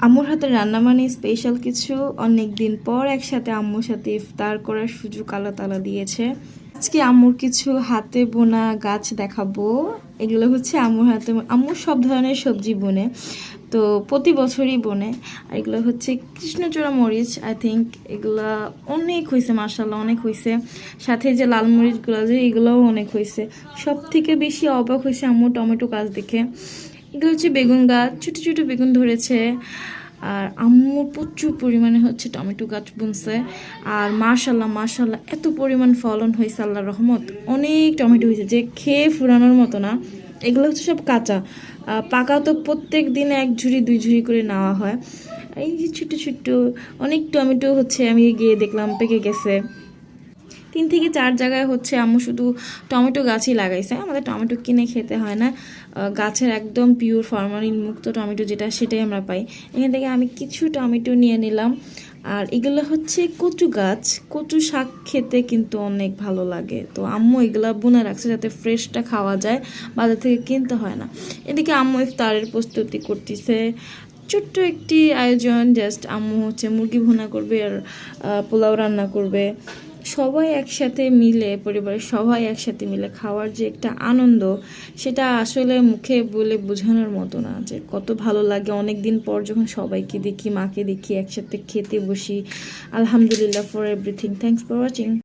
আম্মুর হাতে রান্না মানে স্পেশাল কিছু। অনেক দিন পর একসাথে আম্মুর সাথে ইফতার করার সুযোগ আল্লাহ তাআলা দিয়েছে। আজকে আম্মুর কিছু হাতে বোনা গাছ দেখাবো। এগুলো হচ্ছে আম্মুর হাতে, আম্মুর সব ধরনের সবজি বোনে, তো প্রতি বছরই বোনে। আর এগুলো হচ্ছে কৃষ্ণচূড়া মরিচ, আই থিঙ্ক এগুলা অনেক হয়েছে, মার্শাল্লাহ অনেক হয়েছে। সাথে যে লাল মরিচগুলো যে এগুলোও অনেক হয়েছে। সব থেকে বেশি অবাক হয়েছে আম্মুর টমেটো গাছ দেখে। এগুলো হচ্ছে বেগুন গাছ, ছোটো ছোটো বেগুন ধরেছে। আর আম্মু প্রচুর পরিমাণে হচ্ছে টমেটো গাছ বুনছে। আর মাশাল্লাহ মাশাল্লাহ এত পরিমাণ ফলন হয়েছে, আল্লাহর রহমত। অনেক টমেটো হয়েছে যে খেয়ে ফুরানোর মতো না। এগুলো হচ্ছে সব কাঁচা, পাকা তো প্রত্যেক দিন এক ঝুড়ি দুই ঝুড়ি করে নেওয়া হয়। এই যে ছোটো ছোট্টো অনেক টমেটো হচ্ছে আমি গিয়ে দেখলাম পেকে গেছে। 3 থেকে 4 জায়গায় হচ্ছে আম্মু শুধু টমেটো গাছই লাগাইছে। আমাদের টমেটো কিনে খেতে হয় না, গাছের একদম পিওর ফরমালিন মুক্ত টমেটো যেটা, সেটাই আমরা পাই। এখান থেকে আমি কিছু টমেটো নিয়ে নিলাম। আর এগুলো হচ্ছে কচু গাছ, কচু শাক খেতে কিন্তু অনেক ভালো লাগে। তো আম্মু এগুলা বুনে রাখছে যাতে ফ্রেশটা খাওয়া যায়, বাজার থেকে কিনতে হয় না। এদিকে আম্মু ইফতারের প্রস্তুতি করতেছে। ছোট্ট একটি আয়োজন, জাস্ট আম্মু হচ্ছে মুরগি ভুনা করবে আর পোলাও রান্না করবে। সবাই একসাথে মিলে, পরিবারের সবাই একসাথে মিলে খাওয়ার যে একটা আনন্দ, সেটা আসলে মুখে বলে বোঝানোর মতো না যে কত ভালো লাগে। অনেক দিন পর যখন সবাইকে দেখি, মাকে দেখি একসাথে খেতে বসি। আলহামদুলিল্লাহ for everything. Thanks for watching.